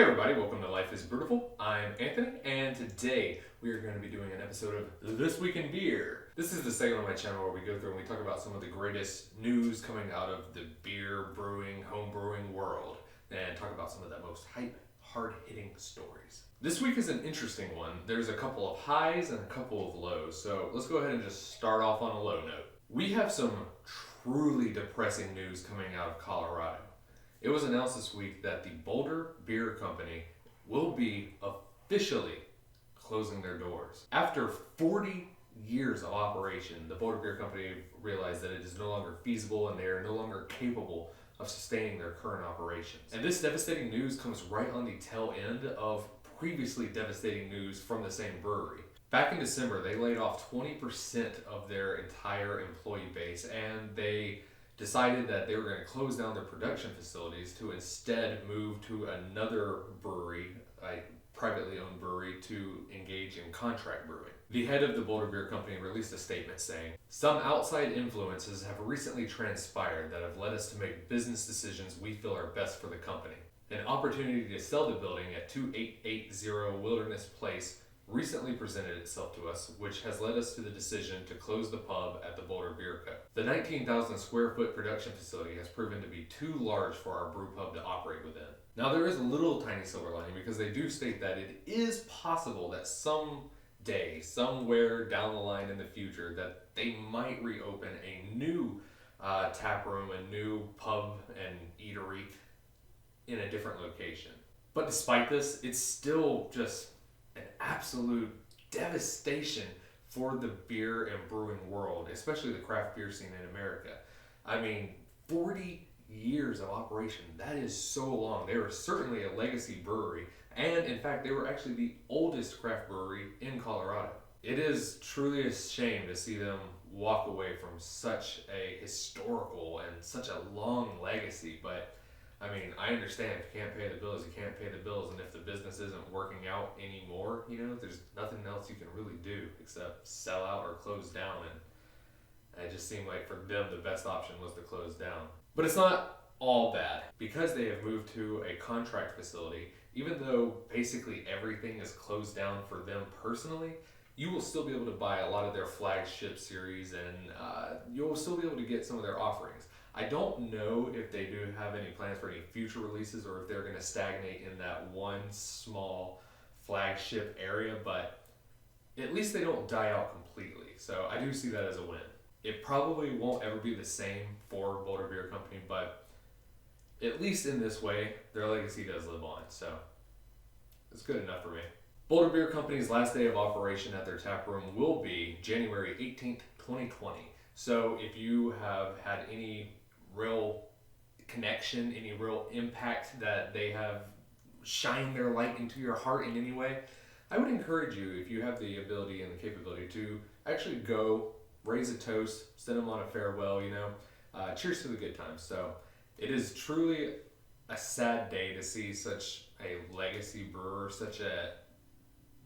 everybody, welcome to Life is Brutal. I'm Anthony, and today we are going to be doing an episode of This Week in Beer. This is the segment on my channel where we go through and we talk about some of the greatest news coming out of the beer, brewing, home brewing world, and talk about some of the most hype, hard-hitting stories. This week is an interesting one. There's a couple of highs and a couple of lows, so let's go ahead and just start off on a low note. We have some truly depressing news coming out of Colorado. It was announced this week that the Boulder Beer Company will be officially closing their doors. After 40 years of operation, the Boulder Beer Company realized that it is no longer feasible and they are no longer capable of sustaining their current operations. And this devastating news comes right on the tail end of previously devastating news from the same brewery. Back in December, they laid off 20% of their entire employee base, and they decided that they were going to close down their production facilities to instead move to another brewery, a privately owned brewery, to engage in contract brewing. The head of the Boulder Beer Company released a statement saying, "Some outside influences have recently transpired that have led us to make business decisions we feel are best for the company. An opportunity to sell the building at 2880 Wilderness Place recently presented itself to us, which has led us to the decision to close the pub at the Boulder Beer Co. The 19,000 square foot production facility has proven to be too large for our brew pub to operate within." Now there is a little tiny silver lining, because they do state that it is possible that someday, somewhere down the line in the future, that they might reopen a new tap room, a new pub and eatery in a different location. But despite this, it's still just an absolute devastation for the beer and brewing world, especially the craft beer scene in America. I mean, 40 years of operation, that is so long. They were certainly a legacy brewery, and in fact, they were actually the oldest craft brewery in Colorado. It is truly a shame to see them walk away from such a historical and such a long legacy, but I mean, I understand if you can't pay the bills, you can't pay the bills, and if the business isn't working out anymore, there's nothing else you can really do except sell out or close down, and it just seemed like for them the best option was to close down. But it's not all bad. Because they have moved to a contract facility, even though basically everything is closed down for them personally, you will still be able to buy a lot of their flagship series, and you'll still be able to get some of their offerings. I don't know if they do have any plans for any future releases or if they're going to stagnate in that one small flagship area, but at least they don't die out completely. So I do see that as a win. It probably won't ever be the same for Boulder Beer Company, but at least in this way, their legacy does live on. So it's good enough for me. Boulder Beer Company's last day of operation at their tap room will be January 18th, 2020. So if you have had any real connection, any real impact that they have shined their light into your heart in any way, I would encourage you, if you have the ability and the capability, to actually go raise a toast, send them on a farewell, cheers to the good times. So it is truly a sad day to see such a legacy brewer, such a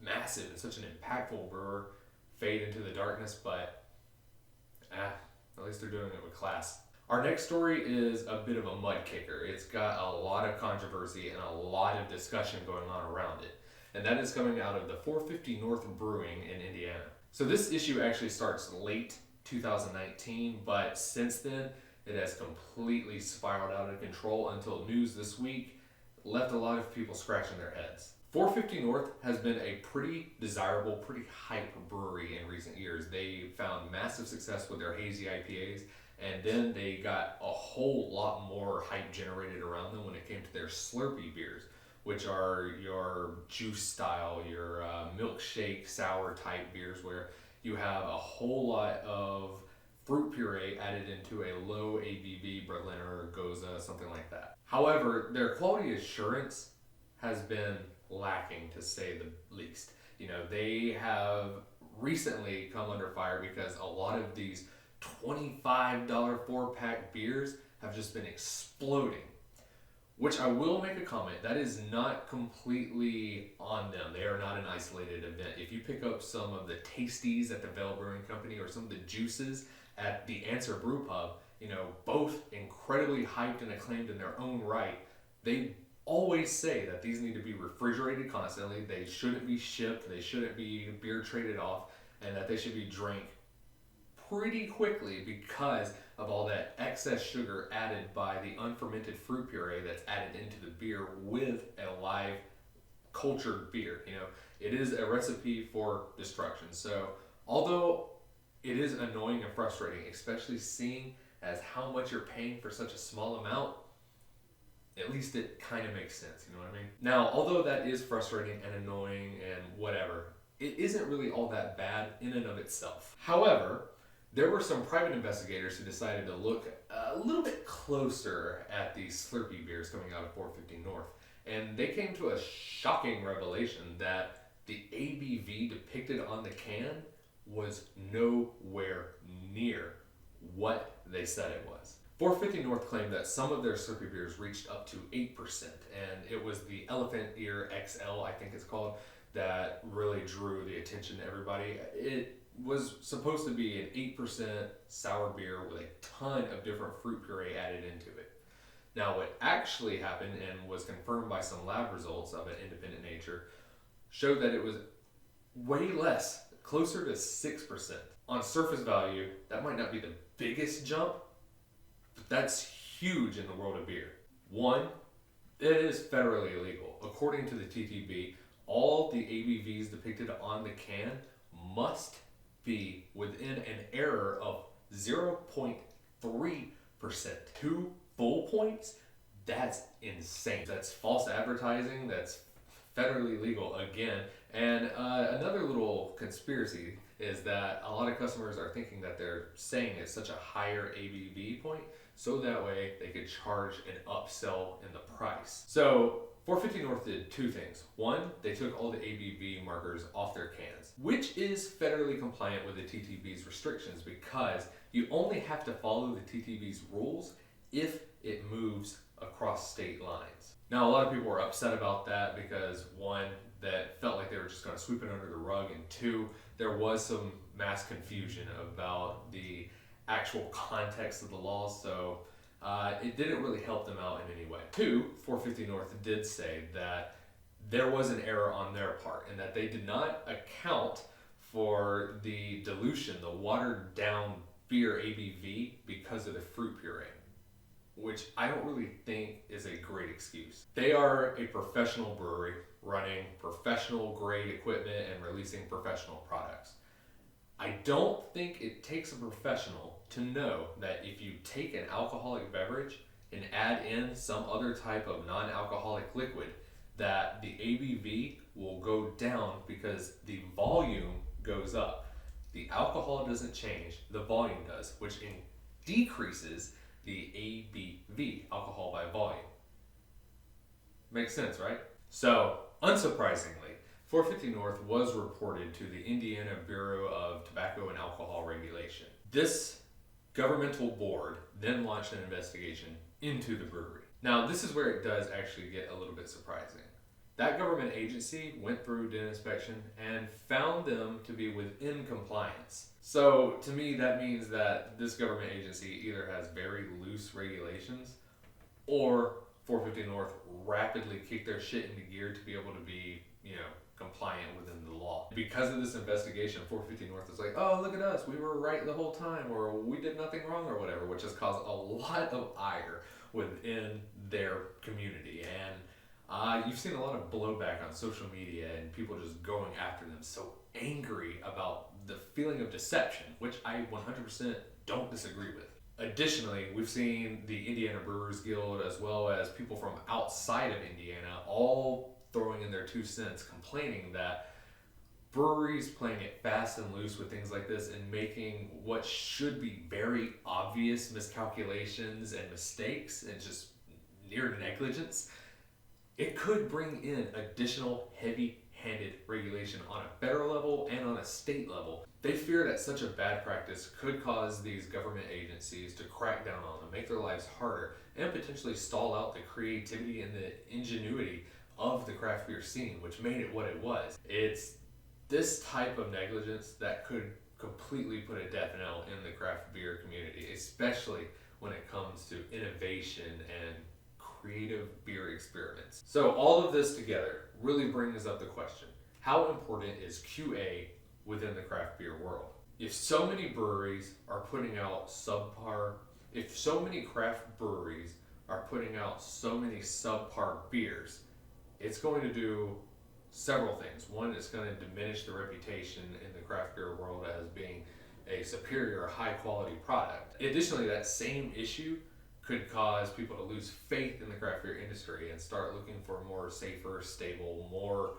massive and such an impactful brewer fade into the darkness, but at least they're doing it with class. Our next story is a bit of a mud kicker. It's got a lot of controversy and a lot of discussion going on around it. And that is coming out of the 450 North Brewing in Indiana. So this issue actually starts late 2019, but since then, it has completely spiraled out of control until news this week left a lot of people scratching their heads. 450 North has been a pretty desirable, pretty hype brewery in recent years. They found massive success with their hazy IPAs, and then they got a whole lot more hype generated around them when it came to their Slurpee beers, which are your juice style, your milkshake sour type beers, where you have a whole lot of fruit puree added into a low ABV Berliner, Goza, something like that. However, their quality assurance has been lacking, to say the least. They have recently come under fire because a lot of these $25 4-pack beers have just been exploding. Which I will make a comment, that is not completely on them. They are not an isolated event. If you pick up some of the tasties at the Vail Brewing Company or some of the juices at the Answer Brew Pub, both incredibly hyped and acclaimed in their own right, they always say that these need to be refrigerated constantly, they shouldn't be shipped, they shouldn't be beer traded off, and that they should be drank pretty quickly because of all that excess sugar added by the unfermented fruit puree that's added into the beer with a live cultured beer. It is a recipe for destruction. So although it is annoying and frustrating, especially seeing as how much you're paying for such a small amount, at least it kind of makes sense, you know what I mean? Now, although that is frustrating and annoying and whatever, it isn't really all that bad in and of itself. However, there were some private investigators who decided to look a little bit closer at these Slurpee beers coming out of 450 North. And they came to a shocking revelation that the ABV depicted on the can was nowhere near what they said it was. 450 North claimed that some of their Slurpee beers reached up to 8%, and it was the Elephant Ear XL, I think it's called, that really drew the attention to everybody. It was supposed to be an 8% sour beer with a ton of different fruit puree added into it. Now, what actually happened and was confirmed by some lab results of an independent nature showed that it was way less, closer to 6%. On surface value, that might not be the biggest jump, but that's huge in the world of beer. One, it is federally illegal. According to the TWIB, all the ABVs depicted on the can must be within an error of 0.3%. 2 full points? That's insane. That's false advertising. That's federally illegal again. And another little conspiracy is that a lot of customers are thinking that they're saying it's such a higher ABV point, so that way they could charge an upsell in the price. So 450 North did two things. One, they took all the ABV markers off their cans, which is federally compliant with the TTB's restrictions because you only have to follow the TTB's rules if it moves across state lines. Now, a lot of people were upset about that because one, that felt like they were just going to sweep it under the rug, and two, there was some mass confusion about the actual context of the law, so it didn't really help them out in any way. Two, 450 North did say that there was an error on their part and that they did not account for the dilution, the watered down beer ABV because of the fruit puree, which I don't really think is a great excuse. They are a professional brewery running professional grade equipment and releasing professional products. I don't think it takes a professional to know that if you take an alcoholic beverage and add in some other type of non-alcoholic liquid, that the ABV will go down because the volume goes up. The alcohol doesn't change, the volume does, which decreases the ABV, alcohol by volume. Makes sense, right? So, unsurprisingly, 450 North was reported to the Indiana Bureau of Tobacco and Alcohol Regulation. This governmental board then launched an investigation into the brewery. Now, this is where it does actually get a little bit surprising. That government agency went through, did an inspection, and found them to be within compliance. So, to me, that means that this government agency either has very loose regulations or 450 North rapidly kicked their shit into gear to be able to be, compliant within the law. Because of this investigation, 450 North is like, oh, look at us, we were right the whole time, or we did nothing wrong, or whatever, which has caused a lot of ire within their community. And you've seen a lot of blowback on social media and people just going after them, so angry about the feeling of deception, which I 100% don't disagree with. Additionally, we've seen the Indiana Brewers Guild as well as people from outside of Indiana all throwing in their 2 cents, complaining that breweries playing it fast and loose with things like this and making what should be very obvious miscalculations and mistakes and just near negligence, it could bring in additional heavy-handed regulation on a federal level and on a state level. They fear that such a bad practice could cause these government agencies to crack down on them, make their lives harder, and potentially stall out the creativity and the ingenuity of the craft beer scene, which made it what it was. It's this type of negligence that could completely put a death knell in the craft beer community, especially when it comes to innovation and creative beer experiments. So all of this together really brings up the question, how important is QA within the craft beer world? If so many breweries are putting out if so many craft breweries are putting out so many subpar beers, it's going to do several things. One, it's going to diminish the reputation in the craft beer world as being a superior, high quality product. Additionally, that same issue could cause people to lose faith in the craft beer industry and start looking for more safer, stable, more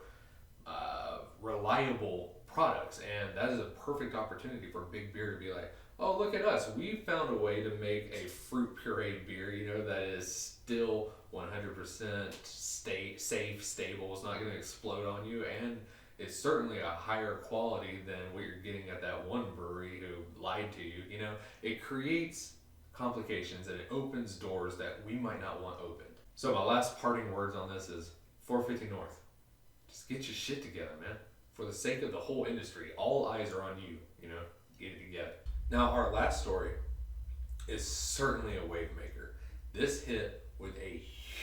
reliable products. And that is a perfect opportunity for big beer to be like, oh, look at us. We found a way to make a fruit pureed beer, that is still 100% safe, stable. It's not going to explode on you. And it's certainly a higher quality than what you're getting at that one brewery who lied to you. It creates complications and it opens doors that we might not want opened. So my last parting words on this is 450 North. Just get your shit together, man. For the sake of the whole industry, all eyes are on you, get it together. Now, our last story is certainly a wave maker. This hit with a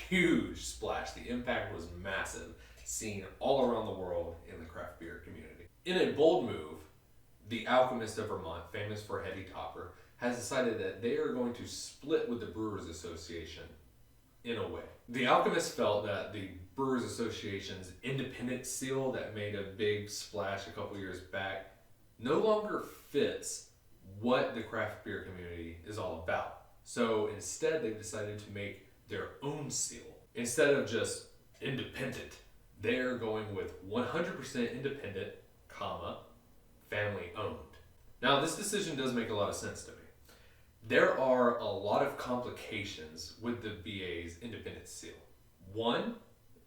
huge splash. The impact was massive, seen all around the world in the craft beer community. In a bold move, the Alchemist of Vermont, famous for Heady topper, has decided that they are going to split with the Brewers Association in a way. The Alchemist felt that the Brewers Association's independent seal that made a big splash a couple years back no longer fits what the craft beer community is all about. So instead, they've decided to make their own seal. Instead of just independent, they're going with 100% independent, family owned. Now, this decision does make a lot of sense to me. There are a lot of complications with the BA's independent seal. One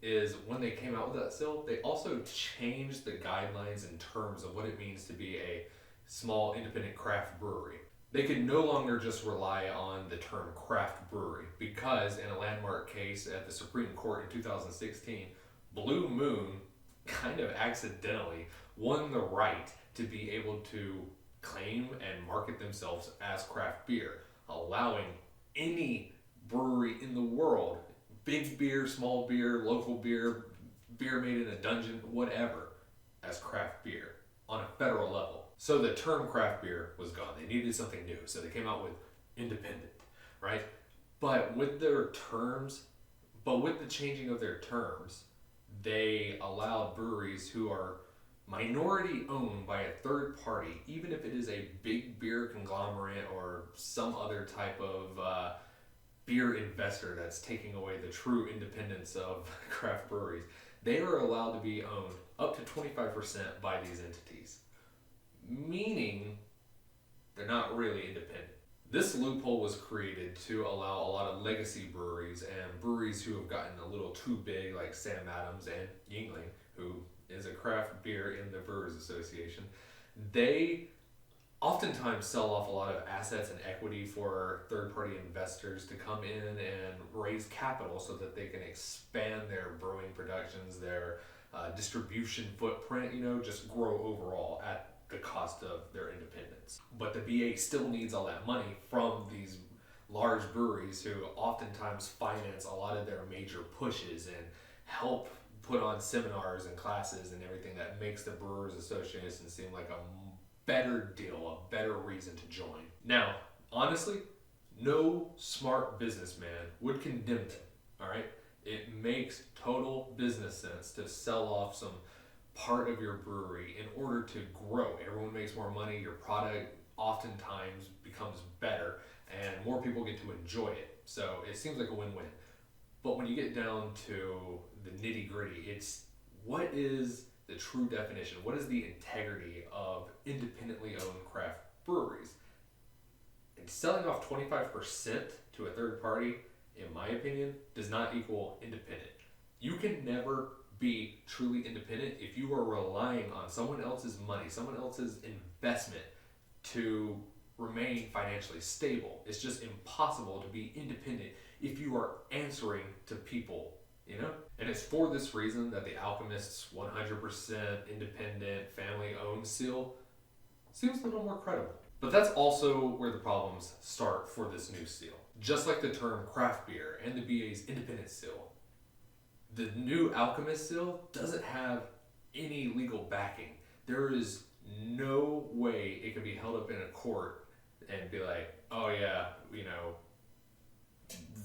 is when they came out with that seal, they also changed the guidelines in terms of what it means to be a small independent craft brewery. They could no longer just rely on the term craft brewery because in a landmark case at the Supreme Court in 2016, Blue Moon kind of accidentally won the right to be able to claim and market themselves as craft beer, allowing any brewery in the world, big beer, small beer, local beer, beer made in a dungeon, whatever, as craft beer on a federal level. So the term craft beer was gone. They needed something new, so they came out with independent, right? But with the changing of their terms, they allowed breweries who are minority owned by a third party, even if it is a big beer conglomerate or some other type of beer investor that's taking away the true independence of craft breweries, they are allowed to be owned up to 25% by these entities, meaning they're not really independent. This loophole was created to allow a lot of legacy breweries and breweries who have gotten a little too big, like Sam Adams and Yuengling, who is a craft beer in the Brewers Association. They oftentimes sell off a lot of assets and equity for third-party investors to come in and raise capital so that they can expand their brewing productions, their distribution footprint, just grow overall at the cost of their independence. But the BA still needs all that money from these large breweries who oftentimes finance a lot of their major pushes and help put on seminars and classes and everything that makes the Brewers Association seem like a better deal, a better reason to join. Now, honestly, no smart businessman would condemn them, all right? It makes total business sense to sell off some part of your brewery in order to grow. Everyone makes more money, your product oftentimes becomes better, and more people get to enjoy it. So it seems like a win-win. But when you get down to the nitty-gritty, it's what is the true definition? What is the integrity of independently owned craft breweries? And selling off 25% to a third party, in my opinion, does not equal independent. You can never be truly independent if you are relying on someone else's money, someone else's investment to remain financially stable. It's just impossible to be independent if you are answering to people, And it's for this reason that the Alchemist's 100% independent, family-owned seal seems a little more credible. But that's also where the problems start for this new seal. Just like the term craft beer and the BA's independent seal, the new Alchemist seal doesn't have any legal backing. There is no way it can be held up in a court and be like, oh yeah, you know,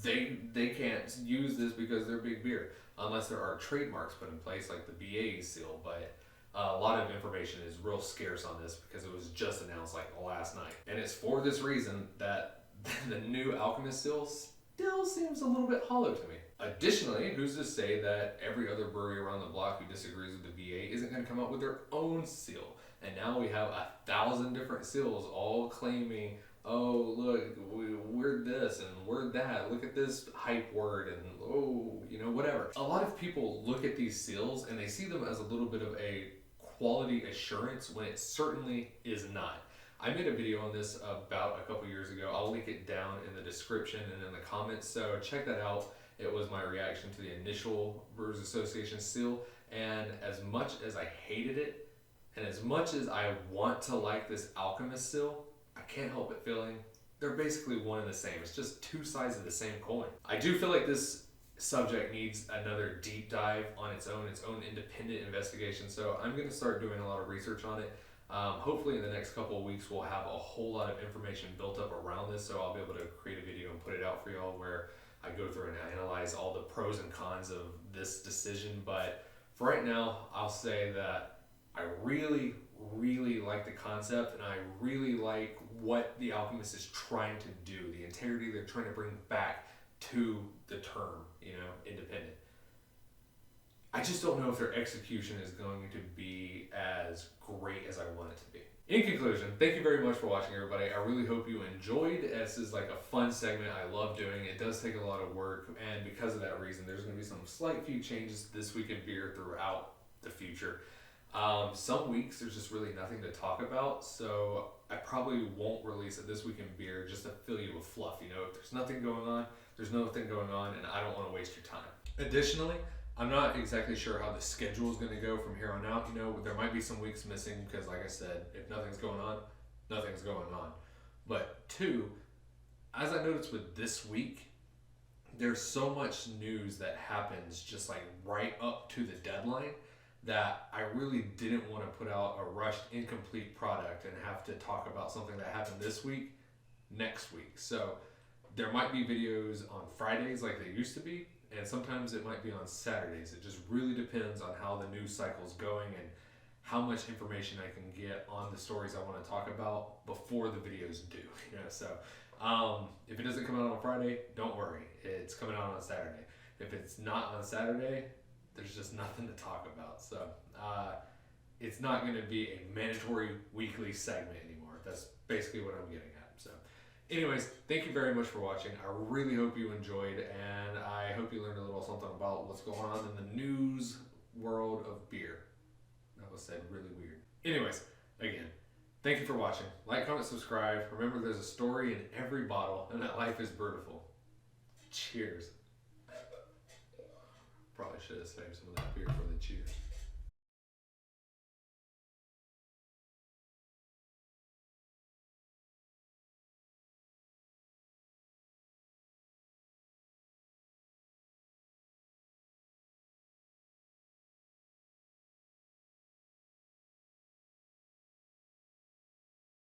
they can't use this because they're big beer, unless there are trademarks put in place like the BA seal. But a lot of information is real scarce on this because it was just announced like last night. And it's for this reason that the new Alchemist seal still seems a little bit hollow to me. Additionally, who's to say that every other brewery around the block who disagrees with the BA isn't going to come up with their own seal? And now we have 1,000 different seals all claiming, oh, look, we're this and we're that. Look at this hype word and, oh, you know, whatever. A lot of people look at these seals and they see them as a little bit of a quality assurance when it certainly is not. I made a video on this about a couple years ago. I'll link it down in the description and in the comments, so check that out. It was my reaction to the initial Brewers Association seal, and as much as I hated it, and as much as I want to like this Alchemist seal, I can't help but feeling they're basically one and the same. It's just two sides of the same coin. I do feel like this subject needs another deep dive on its own independent investigation, so I'm going to start doing a lot of research on it. Hopefully in the next couple of weeks we'll have a whole lot of information built up around this, so I'll be able to create a video and put it out for y'all where I go through and analyze all the pros and cons of this decision. But for right now, I'll say that I really, really like the concept, and I really like what the Alchemist is trying to do, the integrity they're trying to bring back to the term, you know, independent. I just don't know if their execution is going to be as great as I want it to be. In conclusion, thank you very much for watching, everybody. I really hope you enjoyed. This is like a fun segment I love doing. It does take a lot of work, and because of that reason, there's going to be some slight few changes this week in beer throughout the future. Some weeks there's just really nothing to talk about, so I probably won't release it this week in beer just to fill you with fluff. You know, if there's nothing going on, there's nothing going on, and I don't want to waste your time. Additionally, I'm not exactly sure how the schedule is going to go from here on out. You know, there might be some weeks missing because, like I said, if nothing's going on, nothing's going on. But two, as I noticed with this week, there's so much news that happens just like right up to the deadline that I really didn't want to put out a rushed, incomplete product and have to talk about something that happened this week next week. So there might be videos on Fridays like they used to be, and sometimes it might be on Saturdays. It just really depends on how the news cycle is going and how much information I can get on the stories I want to talk about before the videos do. You know, so if it doesn't come out on Friday, don't worry. It's coming out on Saturday. If it's not on Saturday, there's just nothing to talk about. So it's not going to be a mandatory weekly segment anymore. That's basically what I'm getting at. So anyways, thank you very much for watching. I really hope you enjoyed, and I hope you learned a little something about what's going on in the news world of beer. That was said really weird. Anyways, again, thank you for watching. Like, comment, subscribe. Remember, there's a story in every bottle, and that life is beautiful. Cheers. Probably should have saved some of that beer for the cheers.